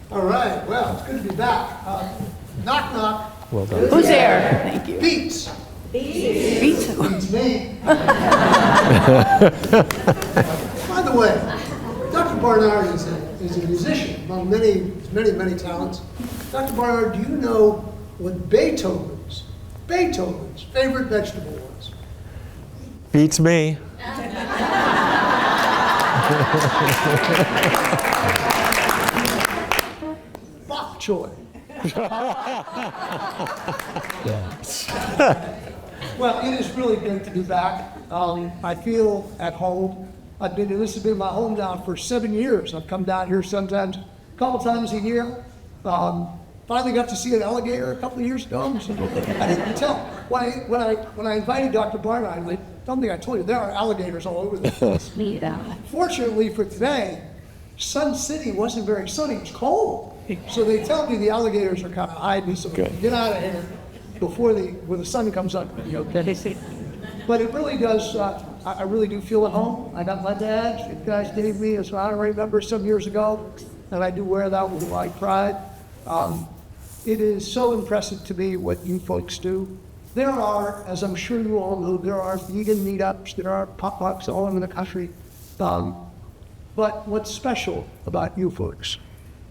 All right, well, it's good to be back. Knock, knock. Well done. Who's there? Thank you. Beats. Beats. Beats me. By the way, Dr. Barnard is a musician among many talents. Dr. Barnard, do you know what Beethoven's favorite vegetable was? Beats me. Bok choy. Well, it is really great to be back. I feel at home. This has been my hometown for 7 years. I've come down here sometimes, a couple times a year. Finally got to see an alligator a couple of years ago. So I didn't tell. When I invited Dr. Barnard, I don't think I told you, there are alligators all over the place. Fortunately for today, Sun City wasn't very sunny. It was cold. So they tell me the alligators are kind of hiding, so get out of here before the sun comes up. But it really does, I really do feel at home. I got my badge. You guys gave me as an honorary member some years ago, and I do wear that with a lot of pride. It is so impressive to me what you folks do. There are, as I'm sure you all know, there are vegan meetups, there are pop-ups all over the country. But what's special about you folks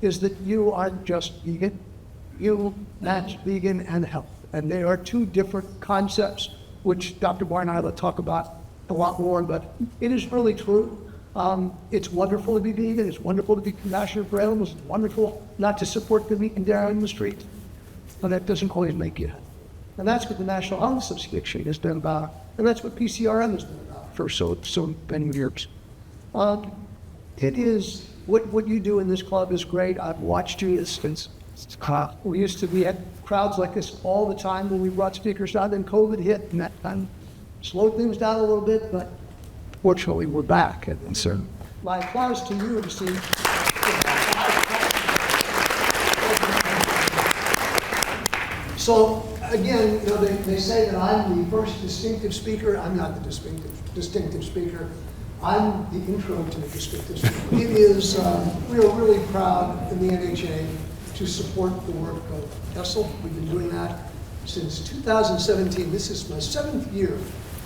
is that you aren't just vegan, you match vegan and health. And they are two different concepts, which Dr. Barnard will talk about a lot more, but it is really true. It's wonderful to be vegan, it's wonderful to be compassionate for animals, it's wonderful not to support the meat and dairy industry, but that doesn't always make you happy. And that's what the National Health Association has been about, and that's what PCRM has been about for so many years. It is, what you do in this club is great. I've watched you since we used to be at crowds like this all the time when we brought speakers out, then COVID hit, and that kind of slowed things down a little bit, but fortunately we're back. And so my applause to you to see. So again, they say that I'm the first distinctive speaker. I'm not the distinctive speaker. I'm the intro to the distinctive speaker. It is, we are really proud in the NHA to support the work of ESLL. We've been doing that since 2017. This is my 7th year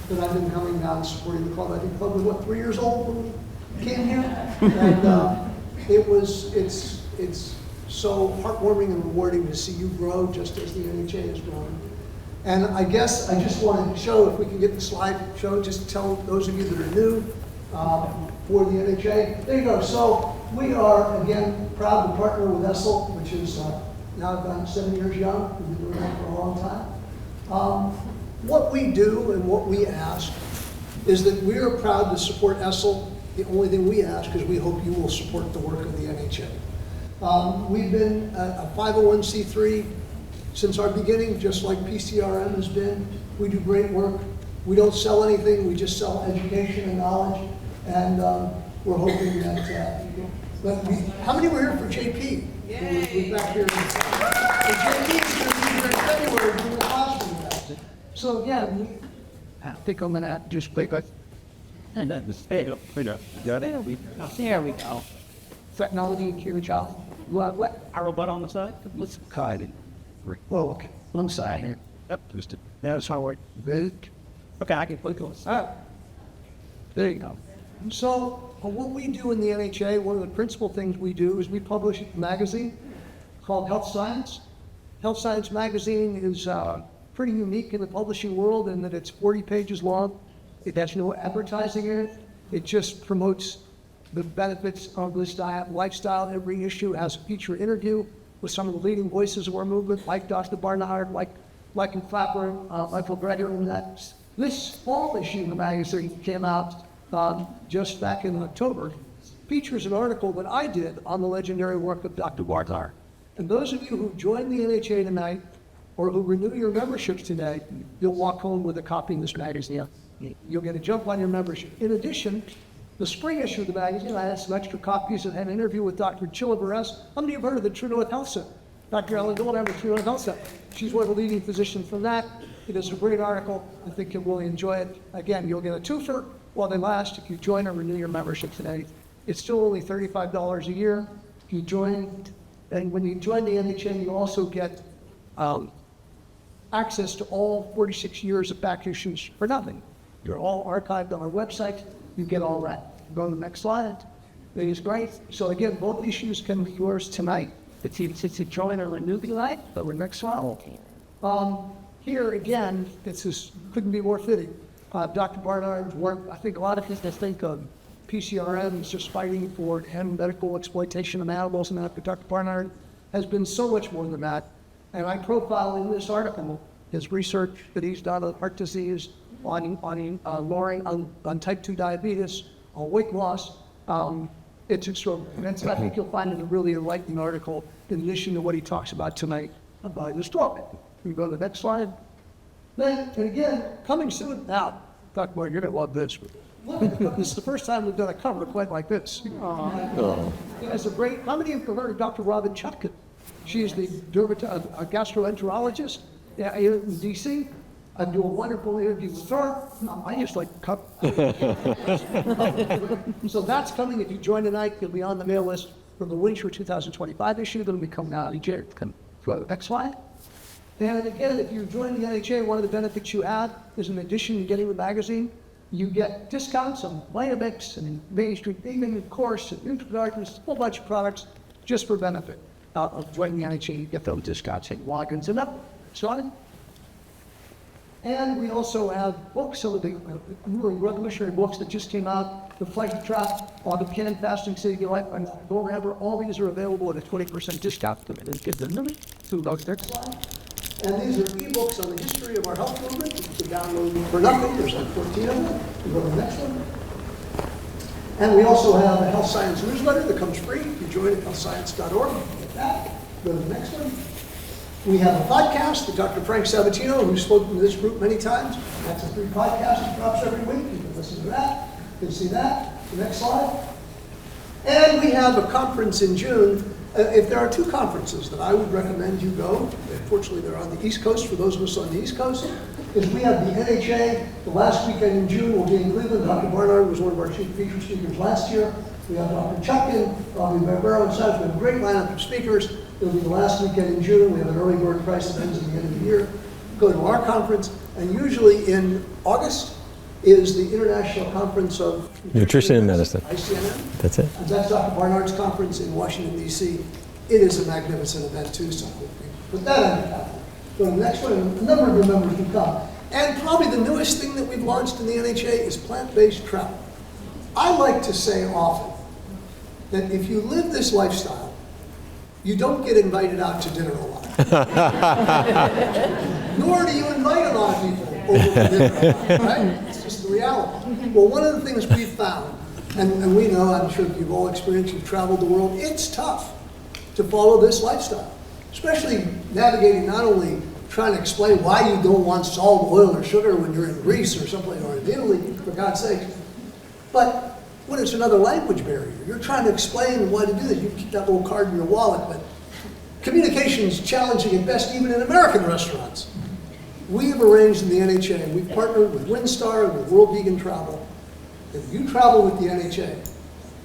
that I've been coming down and supporting the club. I think the club was, 3 years old when we came here? And it's so heartwarming and rewarding to see you grow just as the NHA is growing. And I guess I just want to show, if we can get the slide show, just tell those of you that are new for the NHA. There you go. So we are, again, proud to partner with ESLL, which is now about 7 years young. We've been doing that for a long time. What we do and what we ask is that we are proud to support ESLL. The only thing we ask is we hope you will support the work of the NHA. We've been a 501c3 since our beginning, just like PCRM has been. We do great work. We don't sell anything, we just sell education and knowledge. And we're hoping that, how many were here for JP? We're back here. And JP is going to be here in February doing the classroom. So again, I think I'm going to just click it. And then there we go. Technology, huge job. What? Our robot on the side? Let's hide it. Oh, okay. On the side here. Yep, just it. Now it's how it good. Okay, I can click on it. There you go. So what we do in the NHA, one of the principal things we do is we publish a magazine called Health Science. Health Science magazine is pretty unique in the publishing world in that it's 40 pages long. It has no advertising in it. It just promotes the benefits of this diet lifestyle. Every issue has a feature interview with some of the leading voices of our movement, like Dr. Barnard, like Michael Clapper, Michael Greger, and that. This fall issue of the magazine came out just back in October, features an article that I did on the legendary work of Dr. Barnard. And those of you who join the NHA tonight, or who renew your memberships today, you'll walk home with a copy of this magazine. You'll get a jump on your membership. In addition, the spring issue of the magazine, I had some extra copies and had an interview with Dr. Chilla Barres. How many of you have heard of the True North Health Center? Dr. Ellen Goldham, the True North Health Center. She's one of the leading physicians from that. It is a great article. I think you'll really enjoy it. Again, you'll get a twofer while they last if you join or renew your membership today. It's still only $35 a year. If you join, And when you join the NHA, you also get access to all 46 years of back issues for nothing. They're all archived on our website. You get all that. Go to the next slide. It is great. So again, both issues can be yours tonight. It's a join or renew tonight, but we're next slide. Here again, couldn't be more fitting. Dr. Barnard's work, I think a lot of people think of PCRM is just fighting for end medical exploitation of animals, and Dr. Barnard has been so much more than that. And I profile in this article his research that he's done on heart disease, on lowering on type 2 diabetes, on weight loss. It's extraordinary. And I think you'll find it a really enlightening article in addition to what he talks about tonight about this topic. We go to the next slide. Then, and again, coming soon. Now, Dr. Barnard, you're going to love this. This is the first time we've done a cover quite like this. It's a great. How many of you have heard of Dr. Robin Chutkin? She is the gastroenterologist in D.C. I do a wonderful interview with her. I just like to cut. So that's coming. If you join tonight, you'll be on the mail list for the winter 2025 issue. That'll be coming out in January. Next slide. And again, if you join the NHA, one of the benefits you add is, in addition to getting the magazine, you get discounts on Vitamix and mainstream theming, of course, and NutriGardens, a whole bunch of products just for benefit of joining the NHA. You get those discounts and logins and up. Slide. And we also have books, so the newer revolutionary books that just came out, The Flight Trap, on the Can Fasting Saving Your Life, and Go Rammer. All these are available at a 20% discount. Get the number to those next slide. And these are ebooks on the history of our health movement. You can download for nothing. There's like 14 of them. You go to the next one. And we also have a health science newsletter that comes free. You join at healthscience.org. You can get that. Go to the next one. We have a podcast that Dr. Frank Sabatino, who's spoken to this group many times. That's a free podcast that drops every week. You can listen to that. You can see that. The next slide. And we have a conference in June. If there are two conferences that I would recommend you go, fortunately they're on the East Coast for those of us on the East Coast, is we have the NHA, the last weekend in June will be in Cleveland. Dr. Barnard was one of our chief feature speakers last year. We have Dr. Chutkin, Robbie Barbero, and such. We have a great lineup of speakers. It'll be the last weekend in June. We have an early bird price that ends at the end of the year. Go to our conference, and usually in August is the International Conference of Nutrition and Medicine. ICNM. That's it. And that's Dr. Barnard's conference in Washington, D.C. It is a magnificent event, too, so we'll put that on the calendar. Go to the next one, and a number of your members will come. And probably the newest thing that we've launched in the NHA is plant-based travel. I like to say often that if you live this lifestyle, you don't get invited out to dinner a lot. Nor do you invite a lot of people over for dinner, right? It's just the reality. Well, one of the things we've found, and we know, I'm sure you've all experienced, you've traveled the world, it's tough to follow this lifestyle, especially navigating not only trying to explain why you don't want salt, oil, or sugar when you're in Greece or someplace, or in Italy, for God's sake, but when it's another language barrier, you're trying to explain why to do this. You keep that little card in your wallet, but communication is challenging at best, even in American restaurants. We have arranged in the NHA, and we've partnered with WinStar and with World Vegan Travel. If you travel with the NHA,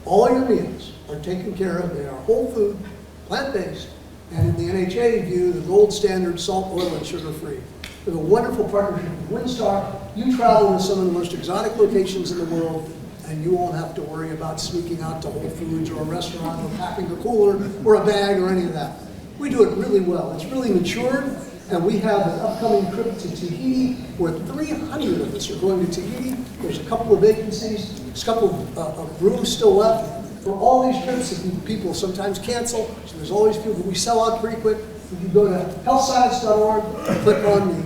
all your meals are taken care of. They are whole food, plant-based, and in the NHA view, the gold standard, salt, oil, and sugar-free. We have a wonderful partnership with WinStar. You travel to some of the most exotic locations in the world, and you won't have to worry about sneaking out to Whole Foods or a restaurant or packing a cooler or a bag or any of that. We do it really well. It's really matured, and we have an upcoming trip to Tahiti where 300 of us are going to Tahiti. There's a couple of vacancies, there's a couple of rooms still left. For all these trips, people sometimes cancel, so there's always people. We sell out pretty quick. You can go to healthscience.org, click on the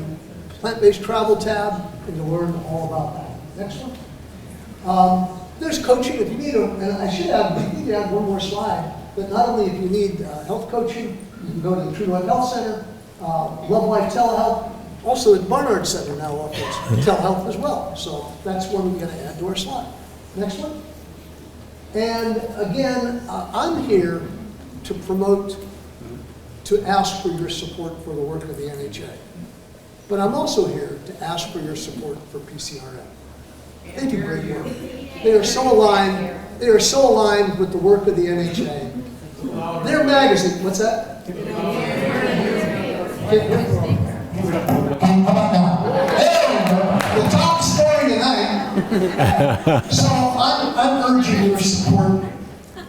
plant-based travel tab, and you'll learn all about that. Next one. There's coaching if you need them, and I should add, we need to add one more slide, but not only if you need health coaching, you can go to the True Life Health Center, Love Life Telehealth, also the Barnard Center now offers telehealth as well, so that's one we're going to add to our slide. Next one. And again, I'm here to promote, to ask for your support for the work of the NHA, but I'm also here to ask for your support for PCRM. They do great work. They are so aligned. They are so aligned with the work of the NHA. Their magazine, what's that? How about now? The top story tonight. So I'm urging your support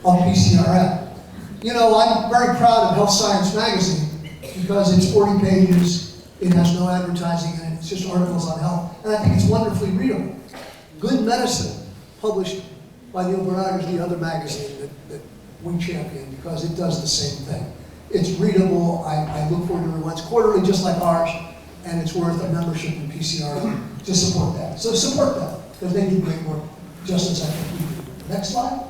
of PCRM. You know, I'm very proud of Health Science Magazine because it's 40 pages, it has no advertising in it, it's just articles on health, and I think it's wonderfully readable. Good Medicine, published by Neal Barnard, is the other magazine that we champion because it does the same thing. It's readable, I look forward to it once quarterly, just like ours, and it's worth a membership in PCR to support that. So support them, because they do great work, just as I think we do. Next slide.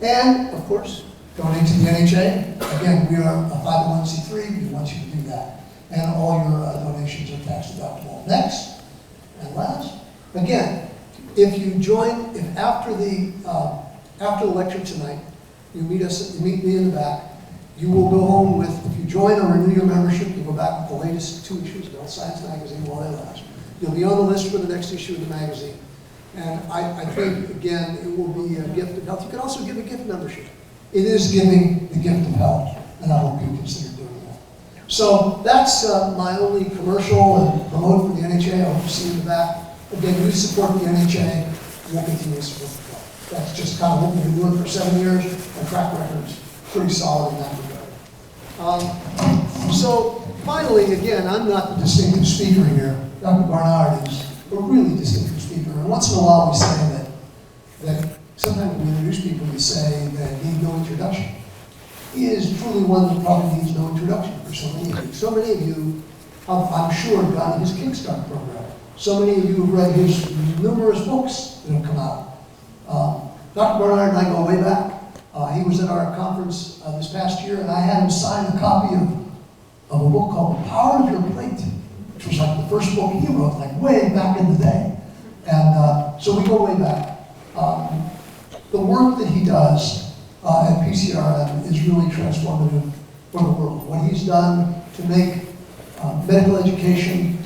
And, of course, donate to the NHA. Again, we are a 501c3, we want you to do that. And all your donations are tax deductible. Next, and last, again, if you join, if after the lecture tonight, you meet me in the back, you will go home with, if you join or renew your membership, you go back with the latest 2 issues of Health Science Magazine while they last. You'll be on the list for the next issue of the magazine. And I think, again, it will be a gift of health. You can also give a gift membership. It is giving the gift of health, and I hope you consider doing that. So that's my only commercial and promote for the NHA. I hope to see you in the back. Again, we support the NHA, we'll continue to support the club. That's just kind of what we've been doing for 7 years, and track record's pretty solid in that regard. So finally, again, I'm not the distinctive speaker here. Dr. Barnard is a really distinctive speaker, and once in a while we say that sometimes when we introduce people, we say that need no introduction. He is truly one that probably needs no introduction for so many of you. So many of you, I'm sure, have gotten his Kickstart program. So many of you have read his numerous books that have come out. Dr. Barnard and I go way back. He was at our conference this past year, and I had him sign a copy of a book called The Power of Your Plate, which was like the first book he wrote, like way back in the day. And so we go way back. The work that he does at PCRM is really transformative for the world. What he's done to make medical education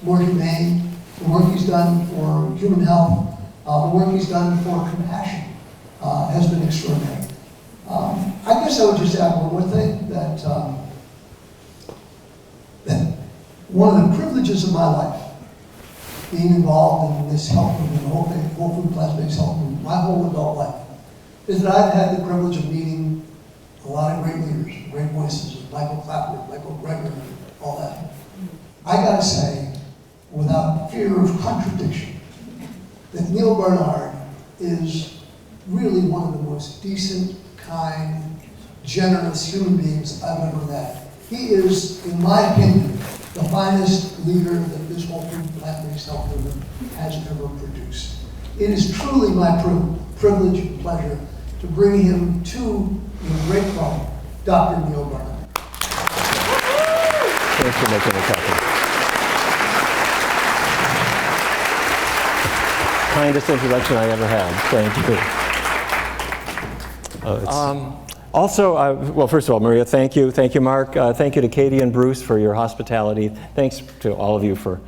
more humane, the work he's done for human health, the work he's done for compassion has been extraordinary. I guess I would just add one more thing, that one of the privileges of my life, being involved in this health movement, the whole food plant-based health movement, my whole adult life, is that I've had the privilege of meeting a lot of great leaders, great voices, Michael Clapper, Michael Greger, all that. I gotta say, without fear of contradiction, that Neal Barnard is really one of the most decent, kind, generous human beings I've ever met. He is, in my opinion, the finest leader that this whole food plant-based health movement has ever produced. It is truly my privilege and pleasure to bring him to your great club, Dr. Neal Barnard. Thanks for making the copy. Kindest introduction I ever had. Thank you. Well, first of all, Maria, thank you. Thank you, Mark. Thank you to Katie and Bruce for your hospitality. Thanks to all of you for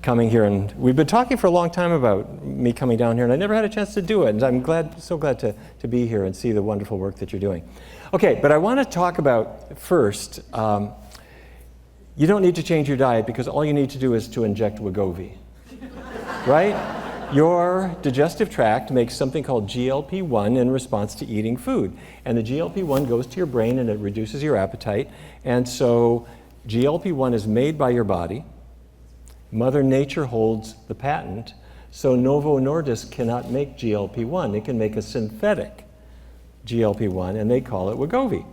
coming here. And we've been talking for a long time about me coming down here, and I never had a chance to do it. And I'm so glad to be here and see the wonderful work that you're doing. Okay, but I want to talk about first, you don't need to change your diet because all you need to do is to inject Wegovy, right? Your digestive tract makes something called GLP-1 in response to eating food. And the GLP-1 goes to your brain and it reduces your appetite. And so GLP-1 is made by your body. Mother Nature holds the patent. So Novo Nordisk cannot make GLP-1. It can make a synthetic GLP-1, and they call it Wegovy.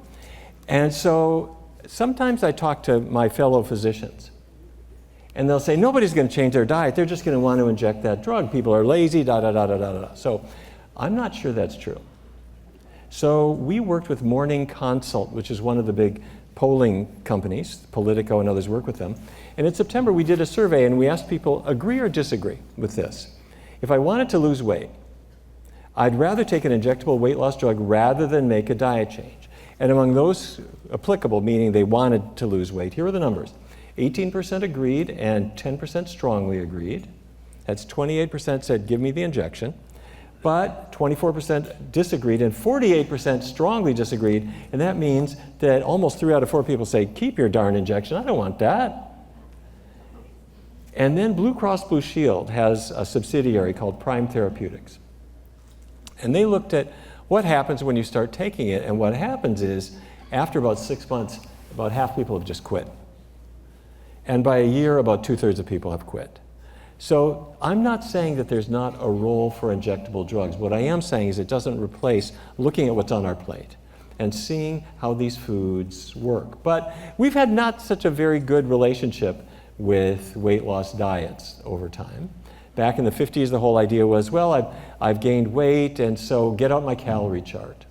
And so sometimes I talk to my fellow physicians. And they'll say, nobody's going to change their diet. They're just going to want to inject that drug. People are lazy, da-da-da-da-da-da. So I'm not sure that's true. So we worked with Morning Consult, which is one of the big polling companies. Politico and others work with them. And in September, we did a survey, and we asked people, agree or disagree with this? If I wanted to lose weight, I'd rather take an injectable weight loss drug rather than make a diet change. And among those applicable, meaning they wanted to lose weight, here are the numbers. 18% agreed and 10% strongly agreed. That's 28% said, give me the injection. But 24% disagreed and 48% strongly disagreed. And that means that almost 3 out of 4 people say, keep your darn injection, I don't want that. And then Blue Cross Blue Shield has a subsidiary called Prime Therapeutics. And they looked at what happens when you start taking it. And what happens is, after about 6 months, about half people have just quit. And by a year, about 2/3 of people have quit. So I'm not saying that there's not a role for injectable drugs. What I am saying is it doesn't replace looking at what's on our plate and seeing how these foods work. But we've had not such a very good relationship with weight loss diets over time. Back in the 50s, the whole idea was, well, I've gained weight, and so get out my calorie chart.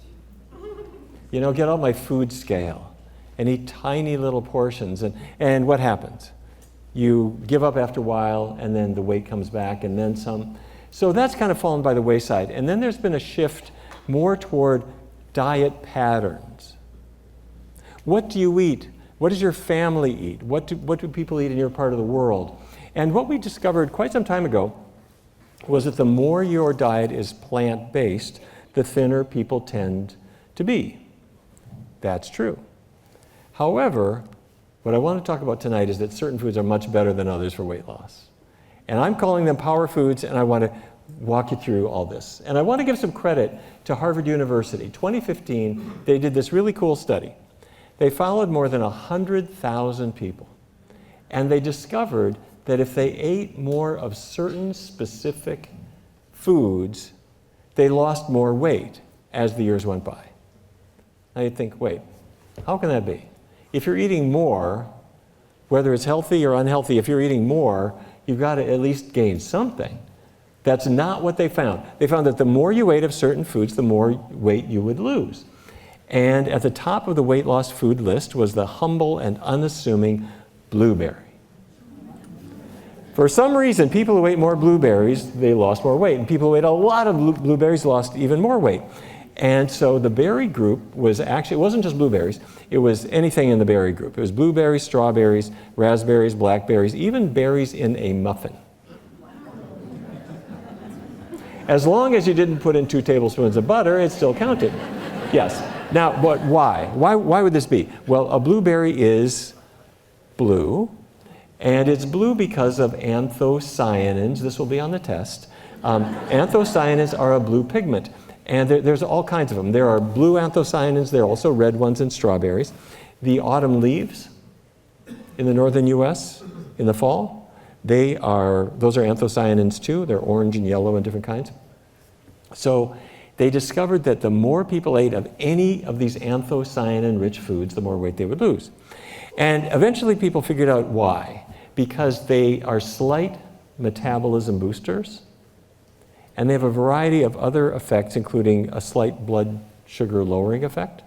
You know, get out my food scale and eat tiny little portions. And what happens? You give up after a while, and then the weight comes back, and then some. So that's kind of fallen by the wayside. And then there's been a shift more toward diet patterns. What do you eat? What does your family eat? What do people eat in your part of the world? And what we discovered quite some time ago was that the more your diet is plant-based, the thinner people tend to be. That's true. However, what I want to talk about tonight is that certain foods are much better than others for weight loss. And I'm calling them power foods, and I want to walk you through all this. And I want to give some credit to Harvard University. 2015, they did this really cool study. They followed more than 100,000 people. And they discovered that if they ate more of certain specific foods, they lost more weight as the years went by. Now you'd think, wait, how can that be? If you're eating more, whether it's healthy or unhealthy, if you're eating more, you've got to at least gain something. That's not what they found. They found that the more you ate of certain foods, the more weight you would lose. And at the top of the weight loss food list was the humble and unassuming blueberry. For some reason, people who ate more blueberries, they lost more weight. And people who ate a lot of blueberries lost even more weight. And so the berry group was actually, it wasn't just blueberries, it was anything in the berry group. It was blueberries, strawberries, raspberries, blackberries, even berries in a muffin. As long as you didn't put in 2 tablespoons of butter, it still counted. Yes. Now, but why? Why would this be? Well, a blueberry is blue, and it's blue because of anthocyanins. This will be on the test. Anthocyanins are a blue pigment. And there's all kinds of them. There are blue anthocyanins. There are also red ones in strawberries. The autumn leaves in the northern U.S. in the fall, those are anthocyanins too. They're orange and yellow and different kinds. So they discovered that the more people ate of any of these anthocyanin-rich foods, the more weight they would lose. And eventually people figured out why. Because they are slight metabolism boosters. And they have a variety of other effects, including a slight blood sugar lowering effect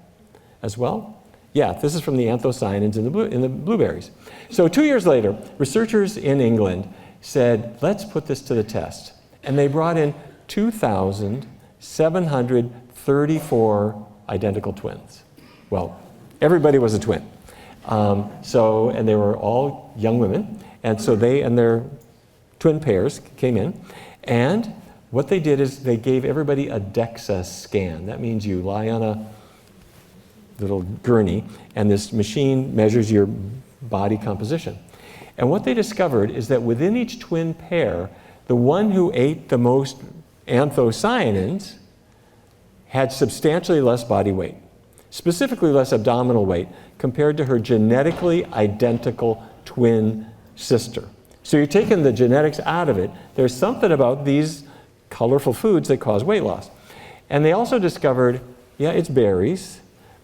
as well. Yeah, this is from the anthocyanins in the blueberries. So 2 years later, researchers in England said, let's put this to the test. And they brought in 2,734 identical twins. Well, everybody was a twin. And they were all young women. And so they and their twin pairs came in. And what they did is they gave everybody a DEXA scan. That means you lie on a little gurney, and this machine measures your body composition. And what they discovered is that within each twin pair, the one who ate the most anthocyanins had substantially less body weight, specifically less abdominal weight, compared to her genetically identical twin sister. So you're taking the genetics out of it. There's something about these colorful foods that cause weight loss. And they also discovered, yeah, it's berries,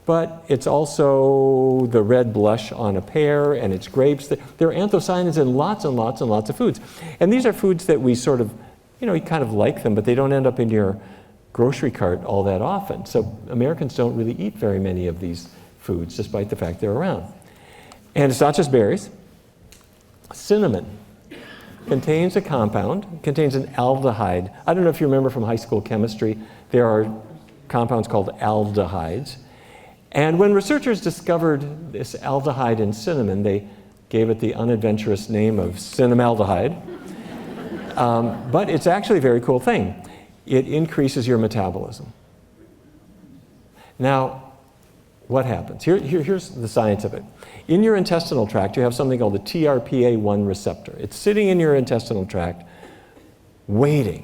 but it's also the red blush on a pear, and it's grapes. There are anthocyanins in lots and lots and lots of foods. And these are foods that we sort of, you kind of like them, but they don't end up in your grocery cart all that often. So Americans don't really eat very many of these foods, despite the fact they're around. And it's not just berries. Cinnamon contains a compound, contains an aldehyde. I don't know if you remember from high school chemistry, there are compounds called aldehydes. And when researchers discovered this aldehyde in cinnamon, they gave it the unadventurous name of cinnamaldehyde. But it's actually a very cool thing. it increases your metabolism. Now, what happens? Here's the science of it. In your intestinal tract, you have something called the TRPA1 receptor. It's sitting in your intestinal tract, waiting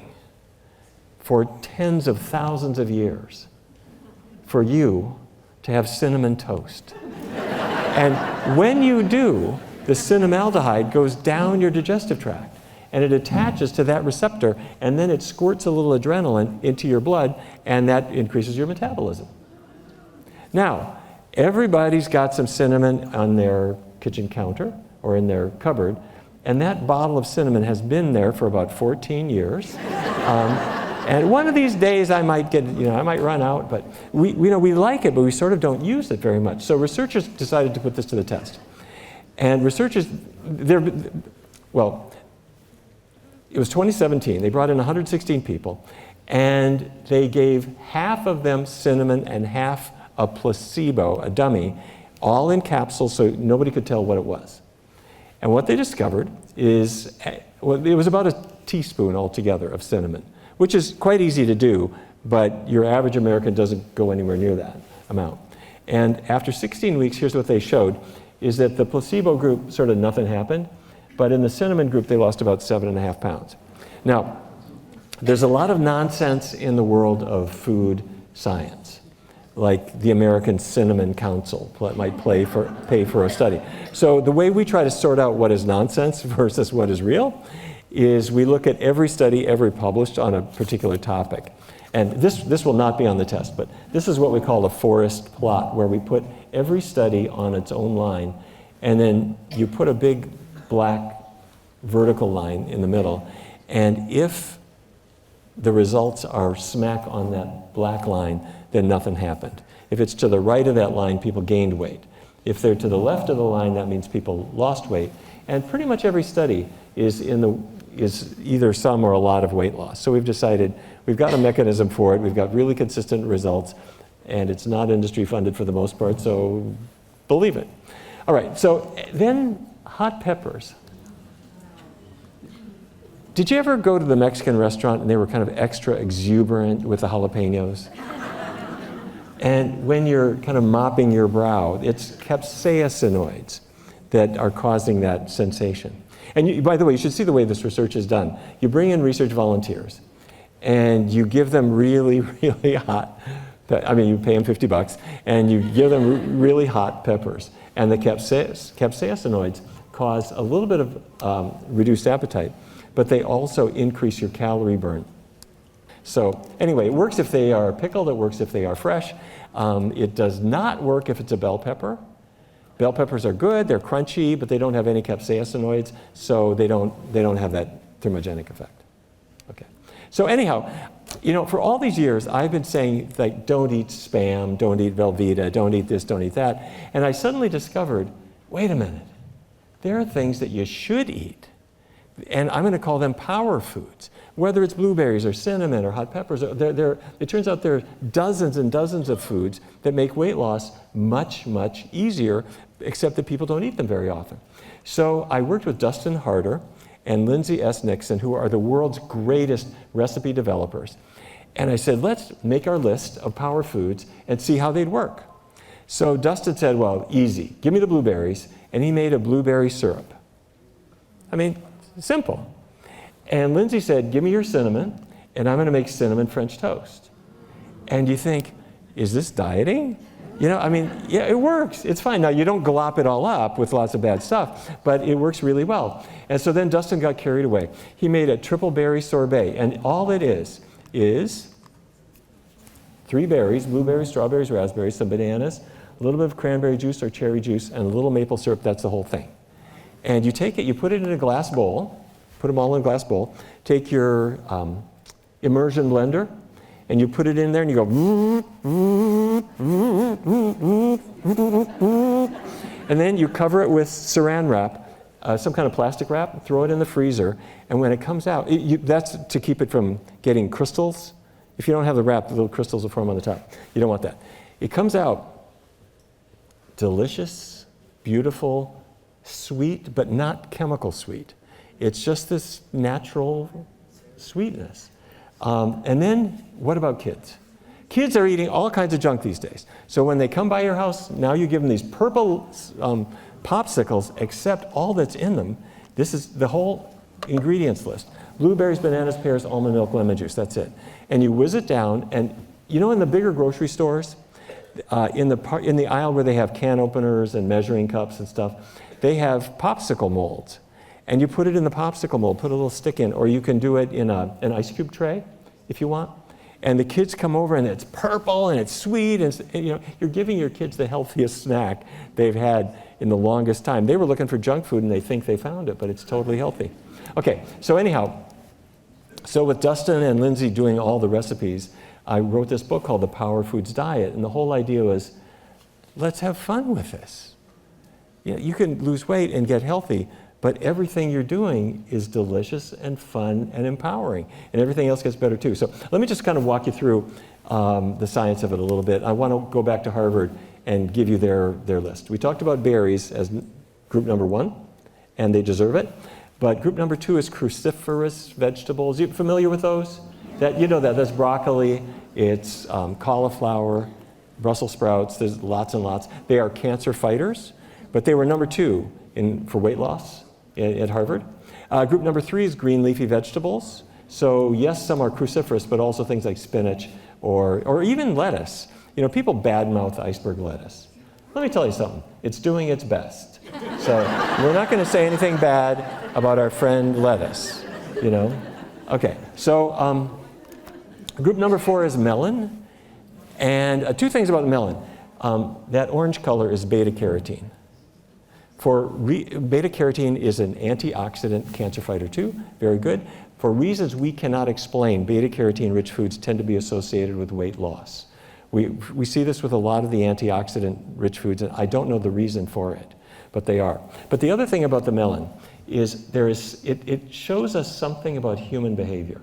for tens of thousands of years for you to have cinnamon toast. And when you do, the cinnamaldehyde goes down your digestive tract, and it attaches to that receptor, and then it squirts a little adrenaline into your blood, and that increases your metabolism. Now, everybody's got some cinnamon on their kitchen counter or in their cupboard, and that bottle of cinnamon has been there for about 14 years. And one of these days I might I might run out, but we like it, but we sort of don't use it very much. So researchers decided to put this to the test. And researchers, it was 2017. They brought in 116 people, and they gave half of them cinnamon and half a placebo, a dummy, all in capsules so nobody could tell what it was. And what they discovered is, it was about a teaspoon altogether of cinnamon, which is quite easy to do, but your average American doesn't go anywhere near that amount. And after 16 weeks, here's what they showed, is that the placebo group, sort of nothing happened, but in the cinnamon group, they lost about 7.5 pounds. Now, there's a lot of nonsense in the world of food science, like the American Cinnamon Council might pay for a study. So the way we try to sort out what is nonsense versus what is real is we look at every study ever published on a particular topic. And this will not be on the test, but this is what we call a forest plot, where we put every study on its own line, and then you put a big black vertical line in the middle, and if the results are smack on that black line, then nothing happened. If it's to the right of that line, people gained weight. If they're to the left of the line, that means people lost weight. And pretty much every study is either some or a lot of weight loss. So we've decided we've got a mechanism for it, we've got really consistent results, and it's not industry funded for the most part, so believe it. All right, so then hot peppers. Did you ever go to the Mexican restaurant and they were kind of extra exuberant with the jalapenos? And when you're kind of mopping your brow, it's capsaicinoids that are causing that sensation. And by the way, you should see the way this research is done. You bring in research volunteers, and you give them really, really hot, you pay them $50, and you give them really hot peppers. And the capsaicinoids cause a little bit of reduced appetite, but they also increase your calorie burn. So anyway, it works if they are pickled, it works if they are fresh. It does not work if it's a bell pepper. Bell peppers are good, they're crunchy, but they don't have any capsaicinoids, so they don't have that thermogenic effect. Okay. So anyhow, for all these years, I've been saying, like, don't eat Spam, don't eat Velveeta, don't eat this, don't eat that. And I suddenly discovered, wait a minute, there are things that you should eat. And I'm going to call them power foods. Whether it's blueberries or cinnamon or hot peppers, it turns out there are dozens and dozens of foods that make weight loss much, much easier, except that people don't eat them very often. So I worked with Dustin Harder and Lindsay S. Nixon, who are the world's greatest recipe developers. And I said, let's make our list of power foods and see how they'd work. So Dustin said, well, easy, give me the blueberries. And he made a blueberry syrup. Simple. And Lindsay said, give me your cinnamon, and I'm going to make cinnamon French toast. And you think, is this dieting? Yeah, it works. It's fine. Now, you don't glop it all up with lots of bad stuff, but it works really well. And so then Dustin got carried away. He made a triple berry sorbet, and all it is 3 berries, blueberries, strawberries, raspberries, some bananas, a little bit of cranberry juice or cherry juice, and a little maple syrup. That's the whole thing. And you take it, you put it in a glass bowl, put them all in a glass bowl, take your immersion blender, and you put it in there and you go, and then you cover it with saran wrap, some kind of plastic wrap, throw it in the freezer, and when it comes out, that's to keep it from getting crystals. If you don't have the wrap, the little crystals will form on the top. You don't want that. It comes out delicious, beautiful, sweet, but not chemical sweet. It's just this natural sweetness. And then, what about kids? Kids are eating all kinds of junk these days. So when they come by your house, now you give them these purple popsicles, except all that's in them, this is the whole ingredients list. Blueberries, bananas, pears, almond milk, lemon juice, that's it. And you whiz it down, and you know in the bigger grocery stores, in the aisle where they have can openers and measuring cups and stuff, they have popsicle molds. And you put it in the popsicle mold, put a little stick in, or you can do it in an ice cube tray if you want. And the kids come over and it's purple and it's sweet, and you're giving your kids the healthiest snack they've had in the longest time. They were looking for junk food and they think they found it, but it's totally healthy. Okay, so anyhow, so with Dustin and Lindsay doing all the recipes, I wrote this book called The Power Foods Diet, and the whole idea was, let's have fun with this. You can lose weight and get healthy, but everything you're doing is delicious and fun and empowering, and everything else gets better too. So let me just kind of walk you through the science of it a little bit. I want to go back to Harvard and give you their list. We talked about berries as group number 1, and they deserve it. But group number 2 is cruciferous vegetables. You familiar with those? That's broccoli, it's cauliflower, Brussels sprouts, there's lots and lots. They are cancer fighters, but they were number 2 for weight loss at Harvard. Group number 3 is green leafy vegetables. So yes, some are cruciferous, but also things like spinach or even lettuce. People badmouth iceberg lettuce. Let me tell you something, it's doing its best. So we're not going to say anything bad about our friend lettuce, Okay, so group number 4 is melon. And 2 things about the melon. That orange color is beta-carotene. Beta-carotene is an antioxidant cancer fighter too, very good. For reasons we cannot explain, beta-carotene-rich foods tend to be associated with weight loss. We see this with a lot of the antioxidant-rich foods, and I don't know the reason for it, but they are. But the other thing about the melon is it shows us something about human behavior.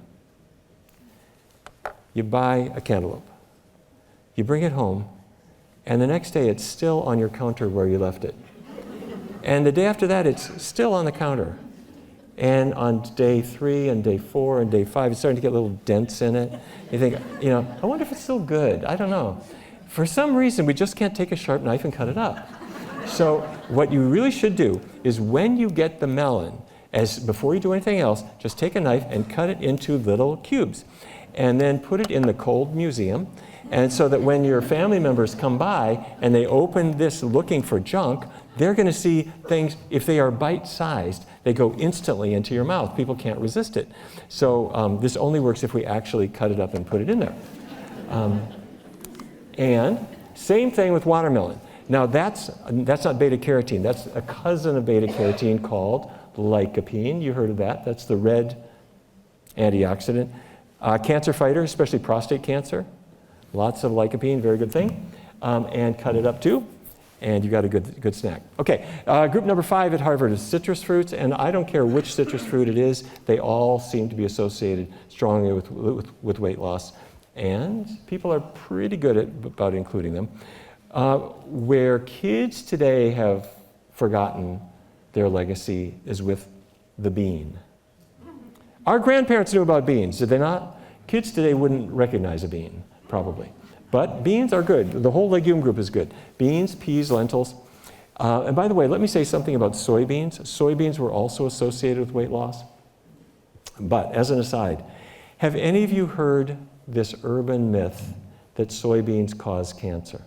You buy a cantaloupe, you bring it home, and the next day it's still on your counter where you left it. And the day after that, it's still on the counter. And on day 3 and day 4 and day 5, it's starting to get little dents in it. You think, I wonder if it's still good. I don't know. For some reason, we just can't take a sharp knife and cut it up. So what you really should do is when you get the melon, before you do anything else, just take a knife and cut it into little cubes. And then put it in the cold museum. And so that when your family members come by and they open this looking for junk, they're going to see things, if they are bite-sized, they go instantly into your mouth. People can't resist it. So this only works if we actually cut it up and put it in there. And same thing with watermelon. Now that's not beta-carotene. That's a cousin of beta-carotene called lycopene. You heard of that. That's the red antioxidant. Cancer fighter, especially prostate cancer. Lots of lycopene, very good thing. And cut it up too, and you got a good snack. Okay, group number 5 at Harvard is citrus fruits, and I don't care which citrus fruit it is, they all seem to be associated strongly with weight loss, and people are pretty good about including them. Where kids today have forgotten their legacy is with the bean. Our grandparents knew about beans, did they not? Kids today wouldn't recognize a bean, probably. But beans are good. The whole legume group is good. Beans, peas, lentils. And by the way, let me say something about soybeans. Soybeans were also associated with weight loss. But as an aside, have any of you heard this urban myth that soybeans cause cancer?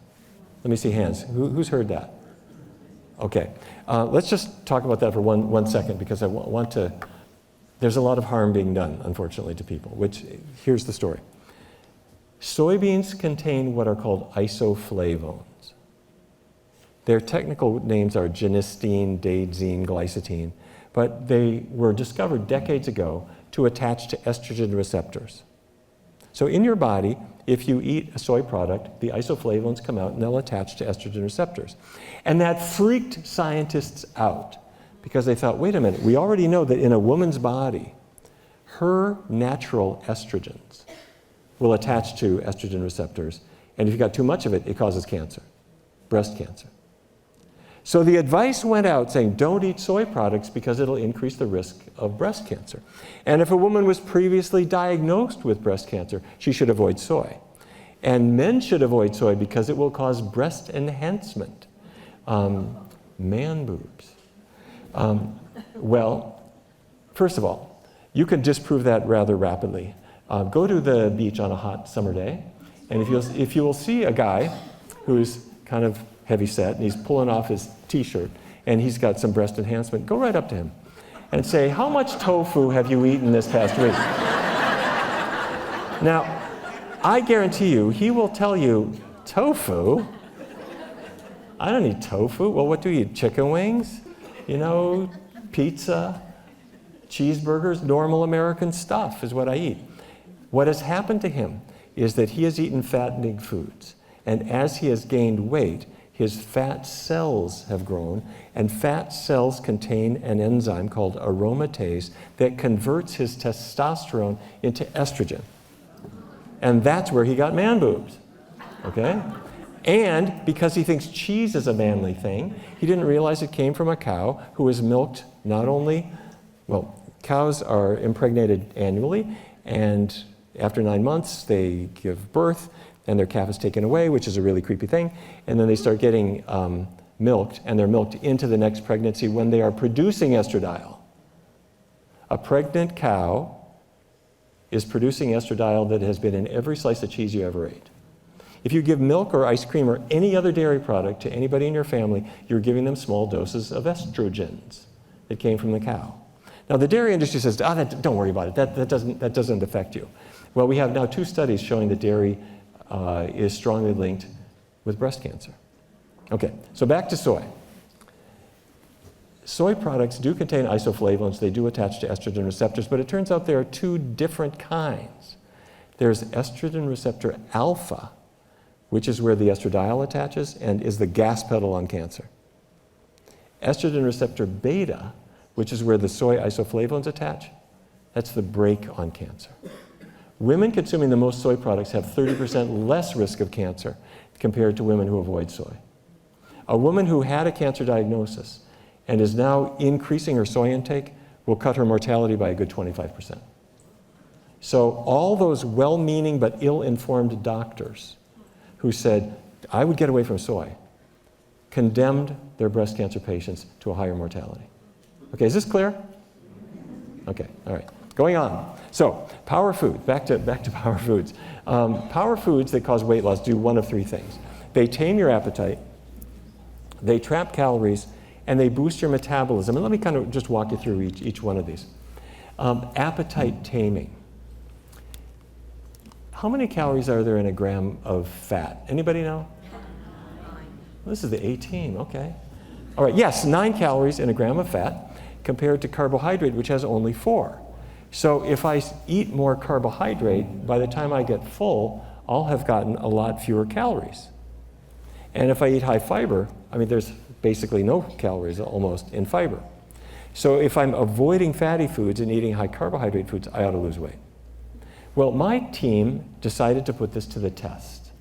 Let me see hands. Who's heard that? Okay. Let's just talk about that for one second, because I want to... There's a lot of harm being done, unfortunately, to people, which, here's the story. Soybeans contain what are called isoflavones. Their technical names are genistein, daidzein, glycine, but they were discovered decades ago to attach to estrogen receptors. So in your body, if you eat a soy product, the isoflavones come out and they'll attach to estrogen receptors. And that freaked scientists out, because they thought, wait a minute, we already know that in a woman's body, her natural estrogens will attach to estrogen receptors, and if you've got too much of it, it causes cancer, breast cancer. So the advice went out saying, don't eat soy products because it'll increase the risk of breast cancer. And if a woman was previously diagnosed with breast cancer, she should avoid soy. And men should avoid soy because it will cause breast enhancement. Man boobs. Well, first of all, you can disprove that rather rapidly. Go to the beach on a hot summer day, and if you will see a guy who's kind of heavy set and he's pulling off his t-shirt and he's got some breast enhancement, go right up to him and say, how much tofu have you eaten this past week? Now, I guarantee you, he will tell you, tofu? I don't eat tofu. Well, what do you eat? Chicken wings? You know, pizza, cheeseburgers, normal American stuff is what I eat. What has happened to him is that he has eaten fattening foods. And as he has gained weight, his fat cells have grown, and fat cells contain an enzyme called aromatase that converts his testosterone into estrogen. And that's where he got man boobs, okay? And because he thinks cheese is a manly thing, he didn't realize it came from a cow who was milked not only, well, cows are impregnated annually, and after 9 months, they give birth, and their calf is taken away, which is a really creepy thing, and then they start getting milked, and they're milked into the next pregnancy when they are producing estradiol. A pregnant cow is producing estradiol that has been in every slice of cheese you ever ate. If you give milk or ice cream or any other dairy product to anybody in your family, you're giving them small doses of estrogens that came from the cow. Now, the dairy industry says, don't worry about it, that doesn't affect you. Well, we have now 2 studies showing that dairy is strongly linked with breast cancer. Okay, so back to soy. Soy products do contain isoflavones. They do attach to estrogen receptors, but it turns out there are 2 different kinds. There's estrogen receptor alpha, which is where the estradiol attaches and is the gas pedal on cancer. Estrogen receptor beta, which is where the soy isoflavones attach, that's the brake on cancer. Women consuming the most soy products have 30% less risk of cancer compared to women who avoid soy. A woman who had a cancer diagnosis and is now increasing her soy intake will cut her mortality by a good 25%. So all those well-meaning but ill-informed doctors who said, I would get away from soy, condemned their breast cancer patients to a higher mortality. Okay, is this clear? Okay, all right. Going on. So, power food, back to power foods. Power foods that cause weight loss do one of 3 things. They tame your appetite, they trap calories, and they boost your metabolism. And let me kind of just walk you through each one of these. Appetite taming. How many calories are there in a gram of fat? Anybody know? This is the 18, okay. All right, yes, 9 calories in a gram of fat compared to carbohydrate, which has only 4. So if I eat more carbohydrate, by the time I get full, I'll have gotten a lot fewer calories. And if I eat high fiber, I mean, there's basically no calories almost in fiber. So if I'm avoiding fatty foods and eating high carbohydrate foods, I ought to lose weight. Well, my team decided to put this to the test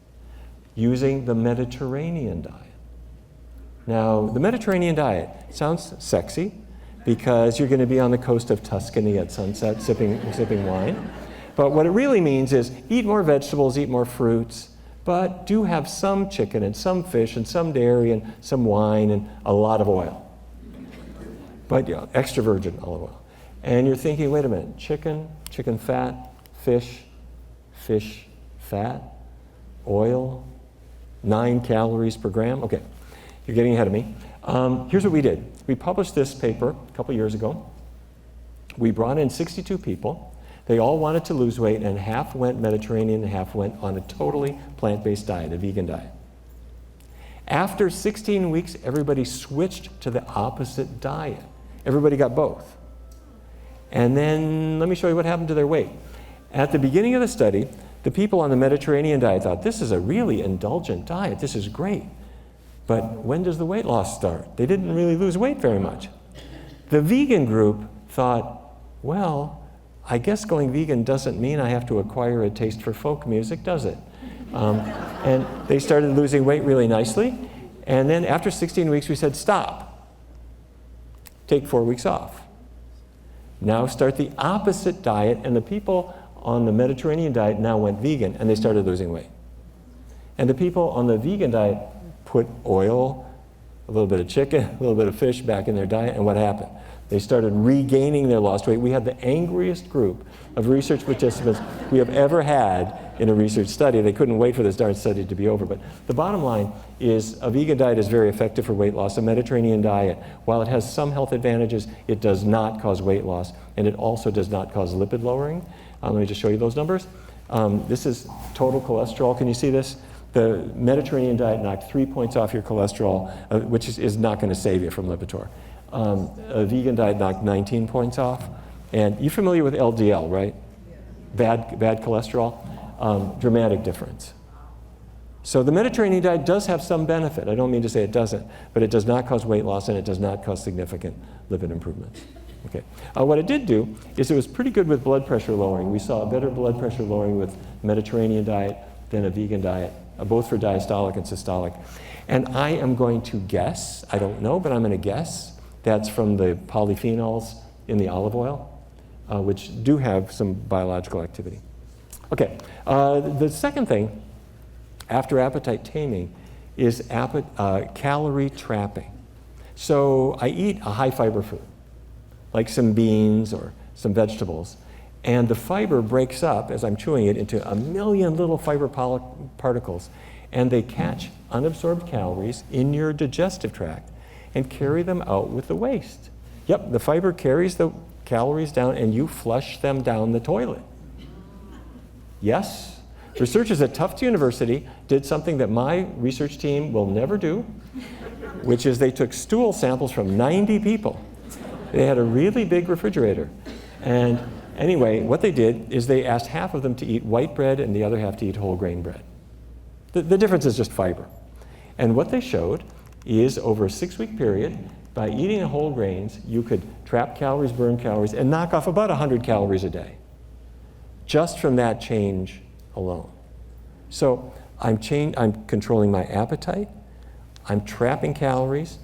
using the Mediterranean diet. Now, the Mediterranean diet sounds sexy because you're going to be on the coast of Tuscany at sunset sipping wine. But what it really means is eat more vegetables, eat more fruits, but do have some chicken and some fish and some dairy and some wine and a lot of oil. But extra virgin olive oil. And you're thinking, wait a minute, chicken fat, fish fat, oil, 9 calories per gram. Okay, you're getting ahead of me. Here's what we did. We published this paper a couple years ago. We brought in 62 people. They all wanted to lose weight, and half went Mediterranean and half went on a totally plant-based diet, a vegan diet. After 16 weeks, everybody switched to the opposite diet. Everybody got both. And then let me show you what happened to their weight. At the beginning of the study, the people on the Mediterranean diet thought, this is a really indulgent diet, this is great. But when does the weight loss start? They didn't really lose weight very much. The vegan group thought, well, I guess going vegan doesn't mean I have to acquire a taste for folk music, does it? And they started losing weight really nicely. And then after 16 weeks, we said, stop. Take 4 weeks off. Now start the opposite diet, and the people on the Mediterranean diet now went vegan, and they started losing weight. And the people on the vegan diet put oil, a little bit of chicken, a little bit of fish back in their diet, and what happened? They started regaining their lost weight. We had the angriest group of research participants we have ever had in a research study. They couldn't wait for this darn study to be over. But the bottom line is a vegan diet is very effective for weight loss. A Mediterranean diet, while it has some health advantages, it does not cause weight loss, and it also does not cause lipid lowering. Let me just show you those numbers. This is total cholesterol. Can you see this? The Mediterranean diet knocked 3 points off your cholesterol, which is not going to save you from Lipitor. A vegan diet knocked 19 points off. And you're familiar with LDL, right? Bad cholesterol. Dramatic difference. So the Mediterranean diet does have some benefit. I don't mean to say it doesn't, but it does not cause weight loss, and it does not cause significant lipid improvements. Okay. What it did do is it was pretty good with blood pressure lowering. We saw better blood pressure lowering with Mediterranean diet than a vegan diet, both for diastolic and systolic. And I am going to guess, I don't know, but I'm going to guess that's from the polyphenols in the olive oil, which do have some biological activity. Okay, the second thing after appetite taming is calorie trapping. So I eat a high fiber food, like some beans or some vegetables, and the fiber breaks up, as I'm chewing it, into a million little fiber particles, and they catch unabsorbed calories in your digestive tract and carry them out with the waste. Yep, the fiber carries the calories down, and you flush them down the toilet. Yes, researchers at Tufts University did something that my research team will never do, which is they took stool samples from 90 people. They had a really big refrigerator. And anyway, what they did is they asked half of them to eat white bread and the other half to eat whole grain bread. The difference is just fiber. And what they showed is over a 6-week period, by eating the whole grains, you could trap calories, burn calories, and knock off about 100 calories a day, just from that change alone. So I'm controlling my appetite, I'm trapping calories,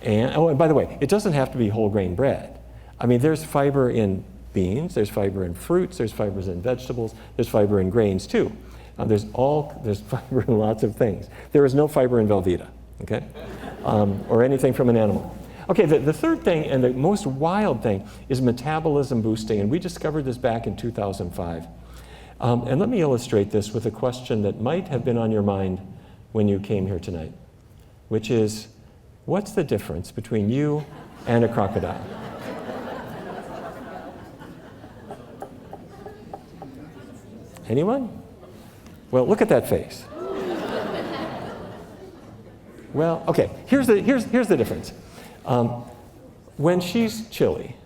and by the way, it doesn't have to be whole grain bread. I mean, there's fiber in beans, there's fiber in fruits, there's fibers in vegetables, there's fiber in grains too. There's fiber in lots of things. There is no fiber in Velveeta, okay? Or anything from an animal. Okay, the third thing and the most wild thing is metabolism boosting, and we discovered this back in 2005. And let me illustrate this with a question that might have been on your mind when you came here tonight, which is, what's the difference between you and a crocodile? Anyone? Well, look at that face. Well, okay, here's the difference. When she's chilly,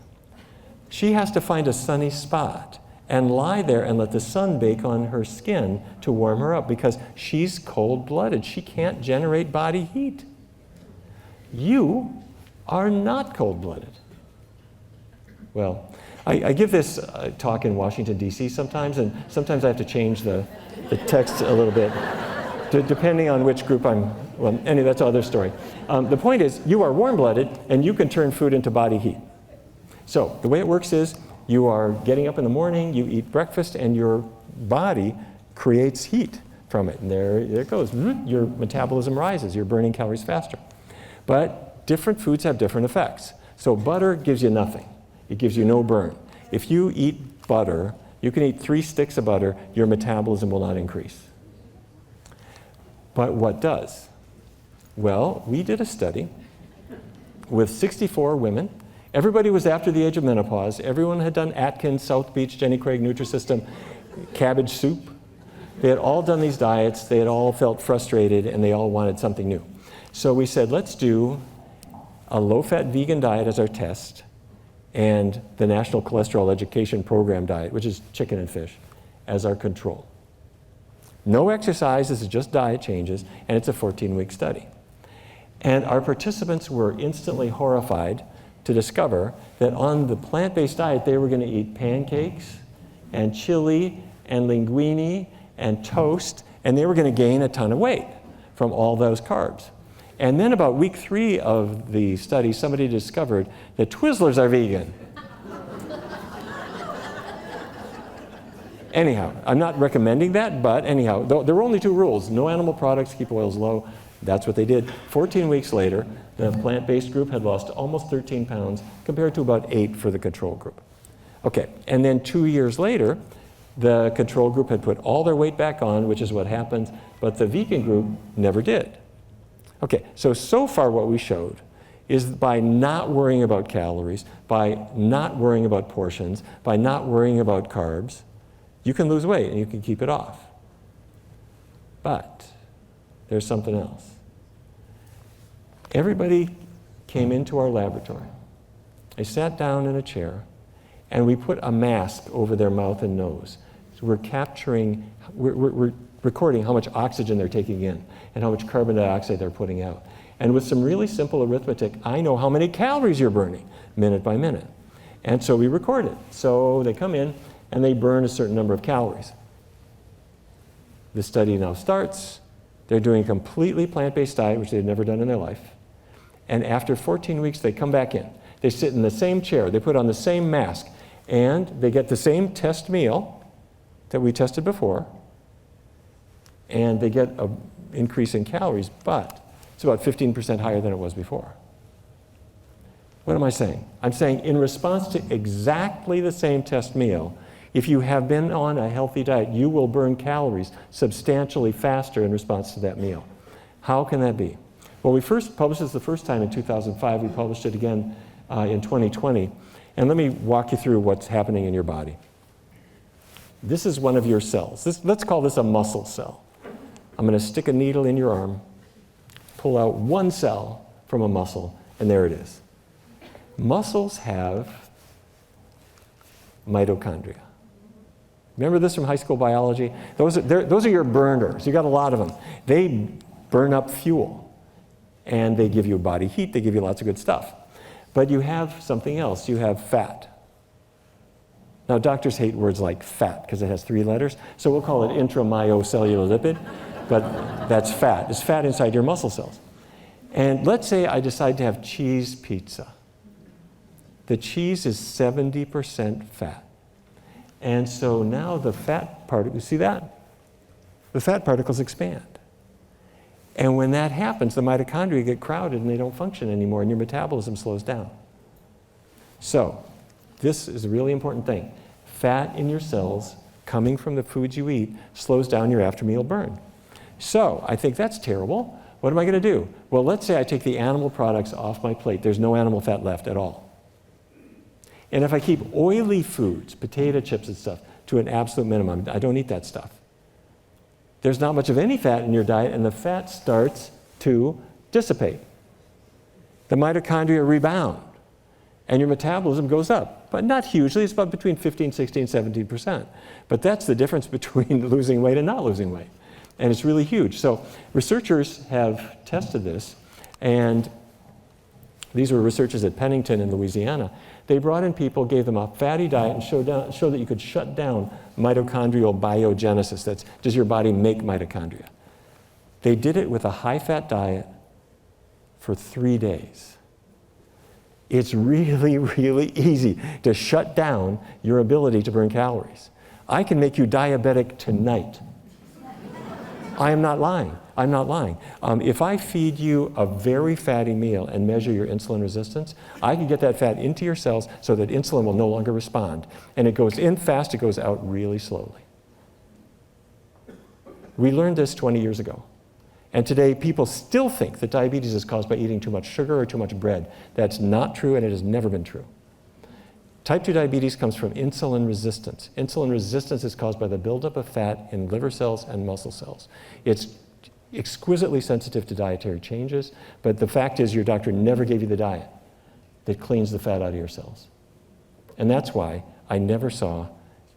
she has to find a sunny spot and lie there and let the sun bake on her skin to warm her up because she's cold-blooded. She can't generate body heat. You are not cold-blooded. Well, I give this talk in Washington, D.C. sometimes, and sometimes I have to change the text a little bit, depending on which group well, anyway, that's another story. The point is, you are warm-blooded, and you can turn food into body heat. So the way it works is, you are getting up in the morning, you eat breakfast, and your body creates heat from it. And there it goes. Your metabolism rises. You're burning calories faster. But different foods have different effects. So butter gives you nothing. It gives you no burn. If you eat butter, you can eat 3 sticks of butter, your metabolism will not increase. But what does? Well, we did a study with 64 women. Everybody was after the age of menopause. Everyone had done Atkins, South Beach, Jenny Craig Nutrisystem, cabbage soup. They had all done these diets. They had all felt frustrated, and they all wanted something new. So we said, let's do a low-fat vegan diet as our test and the National Cholesterol Education Program diet, which is chicken and fish, as our control. No exercise, this is just diet changes, and it's a 14-week study. And our participants were instantly horrified to discover that on the plant-based diet, they were going to eat pancakes and chili and linguine and toast, and they were going to gain a ton of weight from all those carbs. And then about week 3 of the study, somebody discovered that Twizzlers are vegan. Anyhow, I'm not recommending that, but anyhow, there were only 2 rules. No animal products, keep oils low. That's what they did. 14 weeks later, the plant-based group had lost almost 13 pounds compared to about 8 for the control group. Okay, and then 2 years later, the control group had put all their weight back on, which is what happens, but the vegan group never did. Okay, so far what we showed is by not worrying about calories, by not worrying about portions, by not worrying about carbs, you can lose weight and you can keep it off. But there's something else. Everybody came into our laboratory. They sat down in a chair and we put a mask over their mouth and nose. So we're recording how much oxygen they're taking in and how much carbon dioxide they're putting out. And with some really simple arithmetic, I know how many calories you're burning minute by minute. And so we record it. So they come in and they burn a certain number of calories. The study now starts. They're doing a completely plant-based diet, which they've never done in their life. And after 14 weeks, they come back in. They sit in the same chair. They put on the same mask. And they get the same test meal that we tested before. And they get an increase in calories, but it's about 15% higher than it was before. What am I saying? I'm saying in response to exactly the same test meal, if you have been on a healthy diet, you will burn calories substantially faster in response to that meal. How can that be? Well, we first published this the first time in 2005. We published it again in 2020. And let me walk you through what's happening in your body. This is one of your cells. Let's call this a muscle cell. I'm going to stick a needle in your arm, pull out one cell from a muscle, and there it is. Muscles have mitochondria. Remember this from high school biology? Those are your burners. You got a lot of them. They burn up fuel, and they give you body heat. They give you lots of good stuff. But you have something else. You have fat. Now, doctors hate words like fat because it has 3 letters, so we'll call it intramyocellular lipid, but that's fat. It's fat inside your muscle cells. And let's say I decide to have cheese pizza. The cheese is 70% fat. And so now the fat particles, see that? The fat particles expand. And when that happens, the mitochondria get crowded and they don't function anymore and your metabolism slows down. So, this is a really important thing. Fat in your cells coming from the foods you eat slows down your after-meal burn. So, I think that's terrible. What am I going to do? Well, let's say I take the animal products off my plate. There's no animal fat left at all. And if I keep oily foods, potato chips and stuff, to an absolute minimum, I don't eat that stuff. There's not much of any fat in your diet, and the fat starts to dissipate. The mitochondria rebound, and your metabolism goes up. But not hugely, it's about between 15, 16, 17%. But that's the difference between losing weight and not losing weight. And it's really huge. So researchers have tested this, and these were researchers at Pennington in Louisiana. They brought in people, gave them a fatty diet, and showed that you could shut down mitochondrial biogenesis. That's, does your body make mitochondria? They did it with a high-fat diet for 3 days. It's really, really easy to shut down your ability to burn calories. I can make you diabetic tonight. I am not lying. I'm not lying. If I feed you a very fatty meal and measure your insulin resistance, I can get that fat into your cells so that insulin will no longer respond. And it goes in fast, it goes out really slowly. We learned this 20 years ago. And today, people still think that diabetes is caused by eating too much sugar or too much bread. That's not true, and it has never been true. Type 2 diabetes comes from insulin resistance. Insulin resistance is caused by the buildup of fat in liver cells and muscle cells. It's exquisitely sensitive to dietary changes, but the fact is your doctor never gave you the diet that cleans the fat out of your cells. And that's why I never saw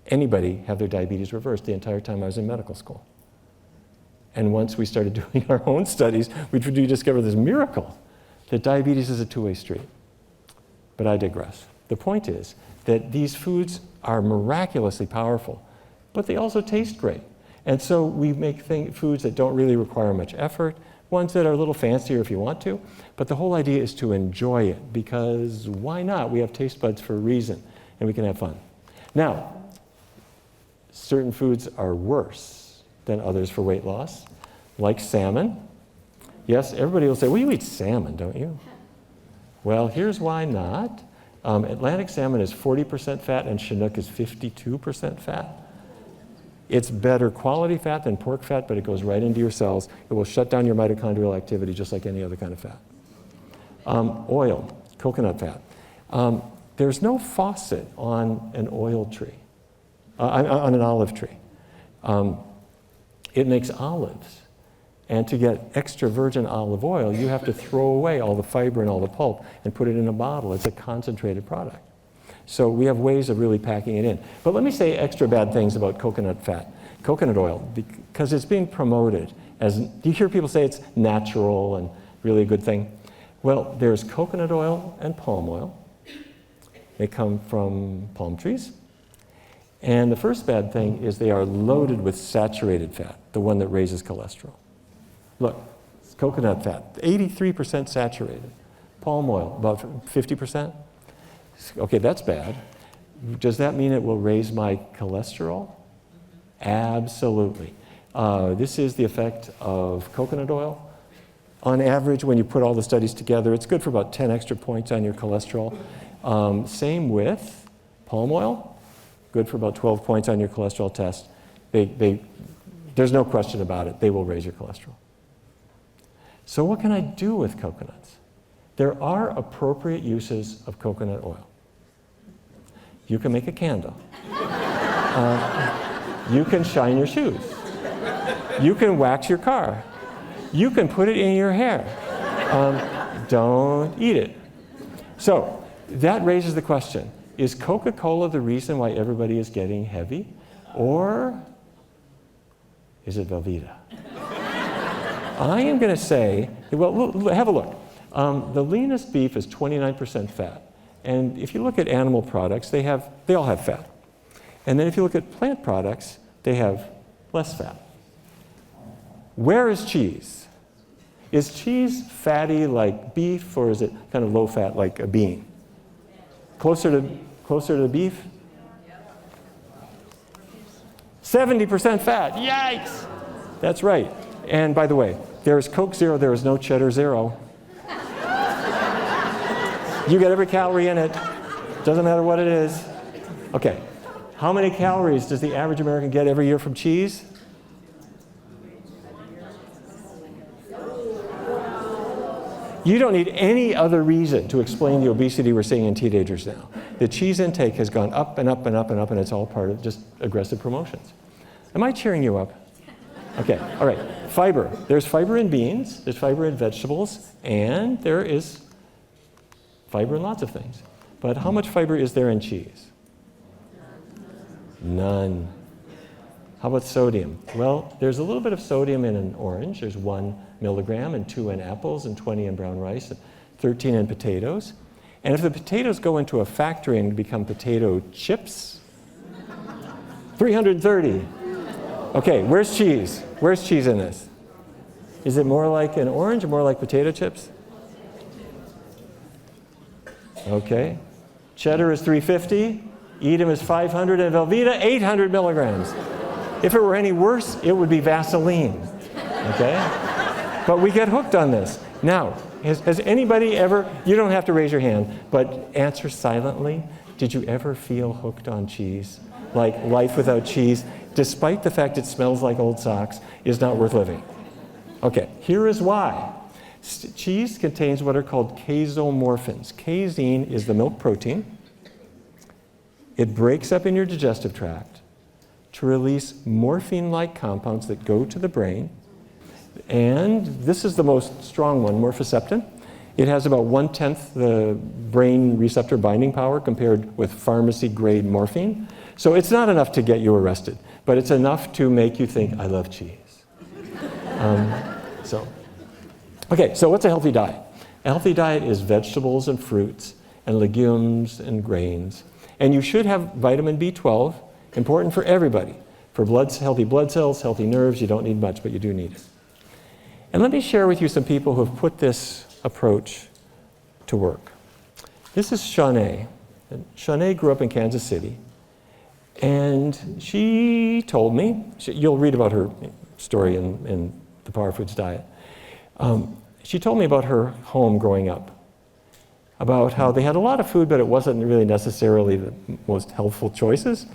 anybody have their diabetes reversed the entire time I was in medical school. And once we started doing our own studies, we discovered this miracle that diabetes is a two-way street. But I digress. The point is that these foods are miraculously powerful, but they also taste great. And so we make foods that don't really require much effort. ones that are a little fancier if you want to, but the whole idea is to enjoy it, because why not? We have taste buds for a reason, and we can have fun. Now, certain foods are worse than others for weight loss, like salmon. Yes, everybody will say, well, you eat salmon, don't you? Well, here's why not. Atlantic salmon is 40% fat and Chinook is 52% fat. It's better quality fat than pork fat, but it goes right into your cells. It will shut down your mitochondrial activity just like any other kind of fat. Oil, coconut fat. There's no faucet on an oil tree, on an olive tree. It makes olives. And to get extra virgin olive oil, you have to throw away all the fiber and all the pulp and put it in a bottle. It's a concentrated product. So we have ways of really packing it in. But let me say extra bad things about coconut fat, coconut oil, because it's being promoted as, do you hear people say it's natural and really a good thing? Well, there's coconut oil and palm oil. They come from palm trees. And the first bad thing is they are loaded with saturated fat, the one that raises cholesterol. Look, it's coconut fat, 83% saturated. Palm oil, about 50%. Okay, that's bad. Does that mean it will raise my cholesterol? Absolutely. This is the effect of coconut oil. On average, when you put all the studies together, it's good for about 10 extra points on your cholesterol. Same with palm oil, good for about 12 points on your cholesterol test. There's no question about it, they will raise your cholesterol. So what can I do with coconuts? There are appropriate uses of coconut oil. You can make a candle. You can shine your shoes. You can wax your car. You can put it in your hair. Don't eat it. So that raises the question, is Coca-Cola the reason why everybody is getting heavy? Or is it Velveeta? I am going to say, well, have a look. The leanest beef is 29% fat. And if you look at animal products, they all have fat. And then if you look at plant products, they have less fat. Where is cheese? Is cheese fatty like beef, or is it kind of low fat like a bean? Closer to beef? 70% fat. Yikes! That's right. And by the way, there is Coke Zero, there is no Cheddar Zero. You get every calorie in it. Doesn't matter what it is. Okay. How many calories does the average American get every year from cheese? You don't need any other reason to explain the obesity we're seeing in teenagers now. The cheese intake has gone up and up and up and up, and it's all part of just aggressive promotions. Am I cheering you up? Okay, all right. Fiber. There's fiber in beans, there's fiber in vegetables, and there is fiber in lots of things. But how much fiber is there in cheese? None. How about sodium? Well, there's a little bit of sodium in an orange. There's 1 milligram, and 2 in apples, and 20 in brown rice, and 13 in potatoes. And if the potatoes go into a factory and become potato chips, 330. Okay, where's cheese? Where's cheese in this? Is it more like an orange or more like potato chips? Okay. Cheddar is 350, Edam is 500, and Velveeta 800 milligrams. If it were any worse, it would be Vaseline. Okay? But we get hooked on this. Now, has anybody ever, you don't have to raise your hand, but answer silently, did you ever feel hooked on cheese? Like life without cheese, despite the fact it smells like old socks, is not worth living? Okay, here is why. Cheese contains what are called casomorphins. Casein is the milk protein. It breaks up in your digestive tract to release morphine-like compounds that go to the brain. And this is the most strong one, morphoceptin. It has about 1/10 the brain receptor binding power compared with pharmacy-grade morphine. So it's not enough to get you arrested, but it's enough to make you think, I love cheese. Okay, so what's a healthy diet? A healthy diet is vegetables and fruits and legumes and grains. And you should have vitamin B12, important for everybody. For healthy blood cells, healthy nerves, you don't need much, but you do need it. And let me share with you some people who have put this approach to work. This is Shanae. Shanae grew up in Kansas City, and she told me, you'll read about her story in the Power Foods Diet. She told me about her home growing up, about how they had a lot of food, but it wasn't really necessarily the most healthful choices.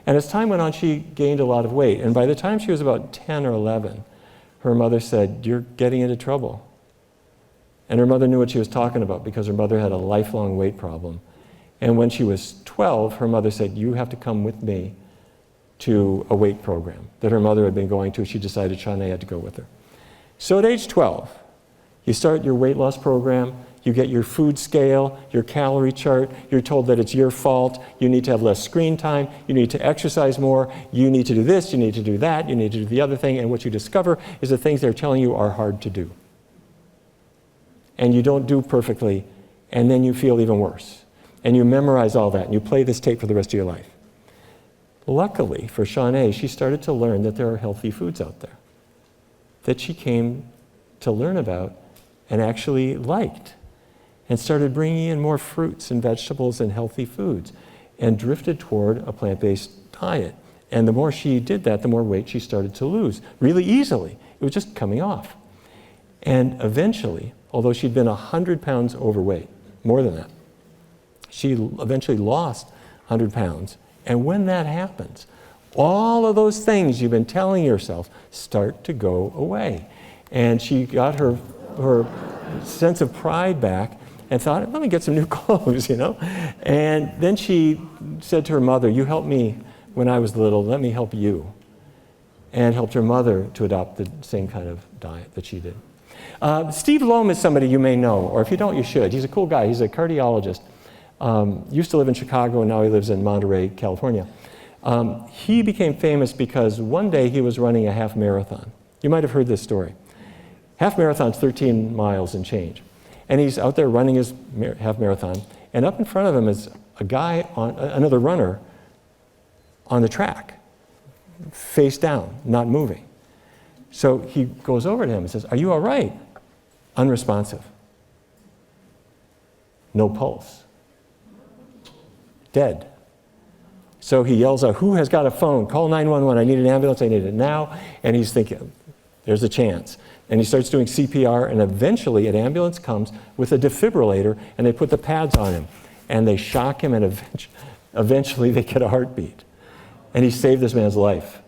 And as time went on, she gained a lot of weight. And by the time she was about 10 or 11, her mother said, "You're getting into trouble." And her mother knew what she was talking about because her mother had a lifelong weight problem. And when she was 12, her mother said, "You have to come with me to a weight program that her mother had been going to." She decided Shanae had to go with her. So at age 12, you start your weight loss program. You get your food scale, your calorie chart. You're told that it's your fault. You need to have less screen time. You need to exercise more. You need to do this. You need to do that. You need to do the other thing. And what you discover is the things they're telling you are hard to do. And you don't do perfectly. And then you feel even worse. And you memorize all that. And you play this tape for the rest of your life. Luckily for Shanae, she started to learn that there are healthy foods out there that she came to learn about and actually liked, and started bringing in more fruits and vegetables and healthy foods, and drifted toward a plant-based diet. And the more she did that, the more weight she started to lose, really easily. It was just coming off. And eventually, although she'd been 100 pounds overweight, more than that, she eventually lost 100 pounds. And when that happens, all of those things you've been telling yourself start to go away. And she got her sense of pride back and thought, let me get some new clothes, you know? And then she said to her mother, "You helped me when I was little, let me help you." And helped her mother to adopt the same kind of diet that she did. Steve Loam is somebody you may know, or if you don't, you should. He's a cool guy. He's a cardiologist. Used to live in Chicago, and now he lives in Monterey, California. He became famous because one day he was running a half marathon. You might have heard this story. Half marathon's 13 miles and change. And he's out there running his half marathon, and up in front of him is a guy, another runner, on the track, face down, not moving. So he goes over to him and says, "Are you all right?" Unresponsive. No pulse. Dead. So he yells out, "Who has got a phone? Call 911. I need an ambulance. I need it now." And he's thinking, there's a chance. And he starts doing CPR, and eventually an ambulance comes with a defibrillator, and they put the pads on him. And they shock him, and eventually they get a heartbeat. And he saved this man's life.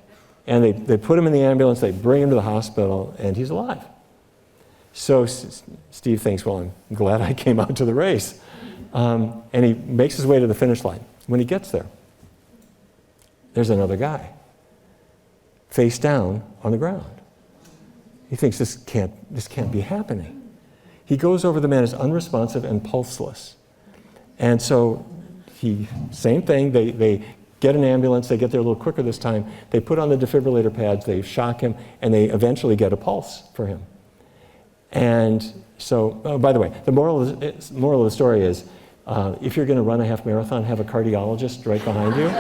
And they put him in the ambulance, they bring him to the hospital, and he's alive. So Steve thinks, well, I'm glad I came out to the race. And he makes his way to the finish line. When he gets there, there's another guy, face down on the ground. He thinks this can't be happening. He goes over, the man is unresponsive and pulseless. And so same thing, they get an ambulance, they get there a little quicker this time, they put on the defibrillator pads, they shock him, and they eventually get a pulse for him. And so, oh, by the way, the moral of the story is, if you're going to run a half marathon, have a cardiologist right behind you.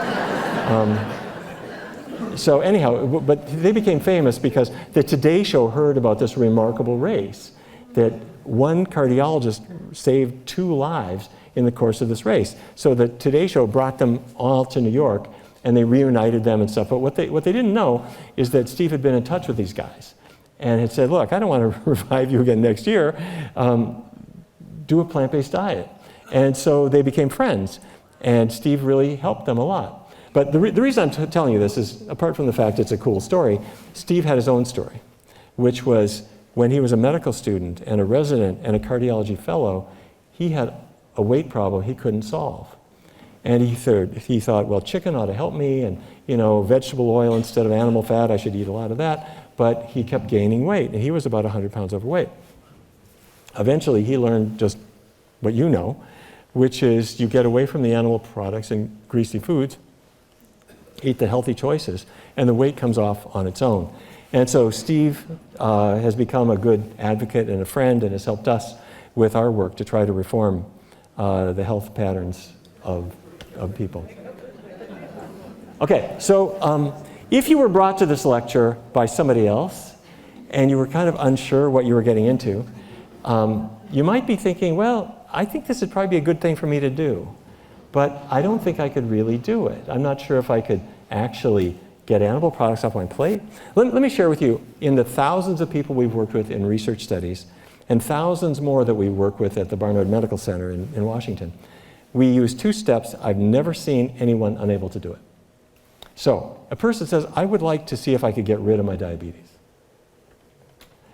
So anyhow, but they became famous because the Today Show heard about this remarkable race, that one cardiologist saved 2 lives in the course of this race. So the Today Show brought them all to New York, and they reunited them and stuff. But what they didn't know is that Steve had been in touch with these guys and had said, "Look, I don't want to revive you again next year. Do a plant-based diet." And so they became friends, and Steve really helped them a lot. But the reason I'm telling you this is, apart from the fact it's a cool story, Steve had his own story, which was when he was a medical student and a resident and a cardiology fellow, he had a weight problem he couldn't solve. And he thought, well, chicken ought to help me, and vegetable oil instead of animal fat, I should eat a lot of that. But he kept gaining weight, and he was about 100 pounds overweight. Eventually, he learned just what you know, which is you get away from the animal products and greasy foods, eat the healthy choices, and the weight comes off on its own. And so Steve has become a good advocate and a friend, and has helped us with our work to try to reform the health patterns of people. Okay, so if you were brought to this lecture by somebody else, and you were kind of unsure what you were getting into, you might be thinking, well, I think this would probably be a good thing for me to do, but I don't think I could really do it. I'm not sure if I could actually get animal products off my plate. Let me share with you, in the thousands of people we've worked with in research studies, and thousands more that we work with at the Barnard Medical Center in Washington, we use 2 steps. I've never seen anyone unable to do it. So a person says, I would like to see if I could get rid of my diabetes.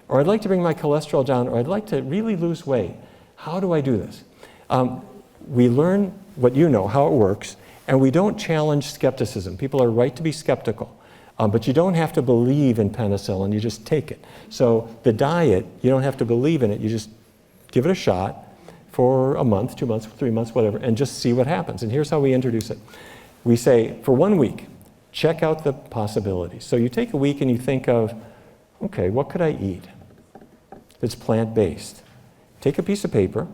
Or I'd like to bring my cholesterol down, or I'd like to really lose weight. How do I do this? We learn what you know, how it works, and we don't challenge skepticism. People are right to be skeptical, but you don't have to believe in penicillin, you just take it. So the diet, you don't have to believe in it, you just give it a shot for a month, 2 months, 3 months, whatever, and just see what happens. And here's how we introduce it. We say, for 1 week, check out the possibilities. So you take a week and you think of, okay, what could I eat that's plant-based? Take a piece of paper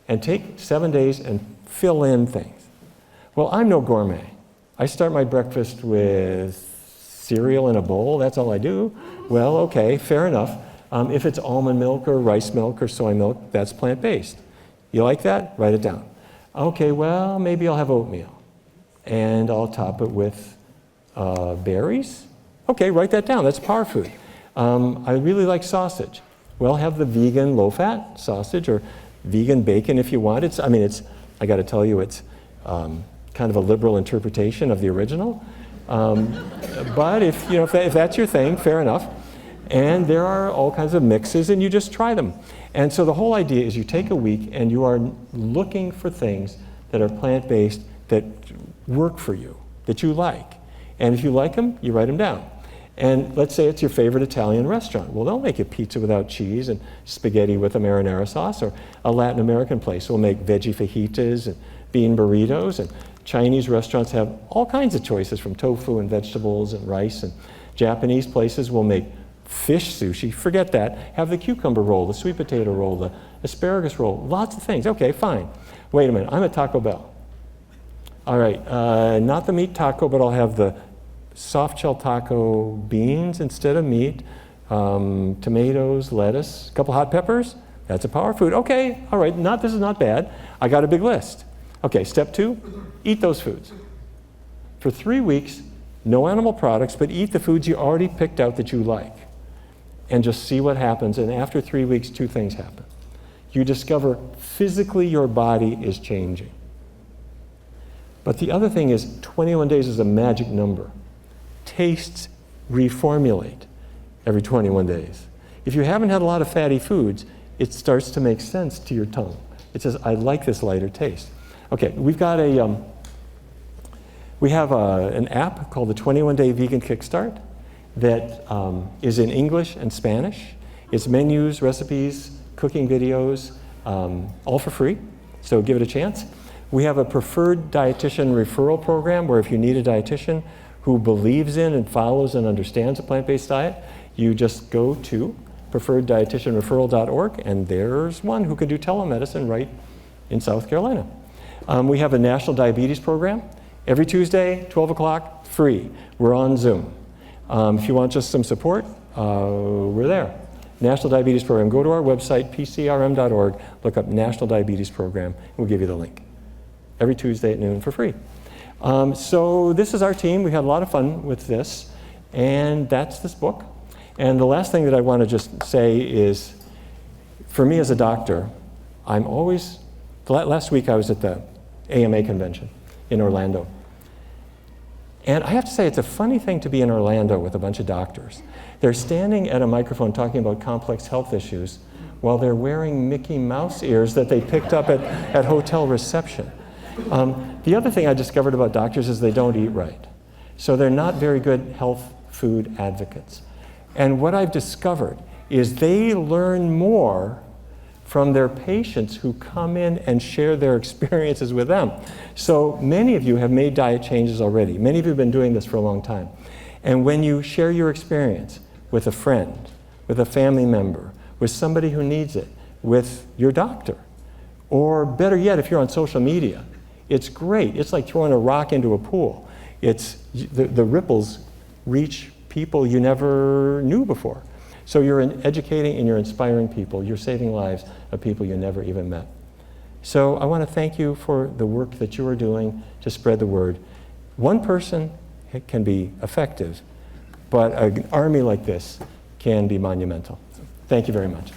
and take 7 days and fill in things. Well, I'm no gourmet. I start my breakfast with cereal in a bowl, that's all I do. Well, okay, fair enough. If it's almond milk or rice milk or soy milk, that's plant-based. You like that? Write it down. Okay, well, maybe I'll have oatmeal. And I'll top it with berries. Okay, write that down, that's power food. I really like sausage. Well, have the vegan low-fat sausage or vegan bacon if you want. I got to tell you, it's kind of a liberal interpretation of the original. But if that's your thing, fair enough. And there are all kinds of mixes, and you just try them. And so the whole idea is you take a week and you are looking for things that are plant-based that work for you, that you like. And if you like them, you write them down. And let's say it's your favorite Italian restaurant. Well, they'll make you pizza without cheese and spaghetti with a marinara sauce, or a Latin American place will make veggie fajitas and bean burritos, and Chinese restaurants have all kinds of choices from tofu and vegetables and rice, and Japanese places will make fish sushi, forget that, have the cucumber roll, the sweet potato roll, the asparagus roll, lots of things. Okay, fine. Wait a minute, I'm at Taco Bell. All right, not the meat taco, but I'll have the soft shell taco, beans instead of meat, tomatoes, lettuce, a couple hot peppers. That's a power food. Okay, all right, this is not bad. I got a big list. Okay, step 2, eat those foods. For 3 weeks, no animal products, but eat the foods you already picked out that you like. And just see what happens. And after 3 weeks, 2 things happen. You discover physically your body is changing. But the other thing is 21 days is a magic number. Tastes reformulate every 21 days. If you haven't had a lot of fatty foods, it starts to make sense to your tongue. It says, I like this lighter taste. Okay, we've got an app called the 21-Day Vegan Kickstart that is in English and Spanish. It's menus, recipes, cooking videos, all for free, so give it a chance. We have a preferred dietitian referral program where if you need a dietitian who believes in and follows and understands a plant-based diet, you just go to preferreddietitianreferral.org, and there's one who can do telemedicine right in South Carolina. We have a national diabetes program. Every Tuesday, 12 o'clock, free. We're on Zoom. If you want just some support, we're there. National Diabetes Program. Go to our website, pcrm.org, look up National Diabetes Program, and we'll give you the link. Every Tuesday at noon for free. So this is our team. We had a lot of fun with this, and that's this book. And the last thing that I want to just say is, for me as a doctor, last week I was at the AMA convention in Orlando. And I have to say, it's a funny thing to be in Orlando with a bunch of doctors. They're standing at a microphone talking about complex health issues while they're wearing Mickey Mouse ears that they picked up at hotel reception. The other thing I discovered about doctors is they don't eat right. So they're not very good health food advocates. And what I've discovered is they learn more from their patients who come in and share their experiences with them. So many of you have made diet changes already. Many of you have been doing this for a long time. And when you share your experience with a friend, with a family member, with somebody who needs it, with your doctor, or better yet, if you're on social media, it's great. It's like throwing a rock into a pool. The ripples reach people you never knew before. So you're educating and you're inspiring people. You're saving lives of people you never even met. So I want to thank you for the work that you are doing to spread the word. One person can be effective, but an army like this can be monumental. Thank you very much.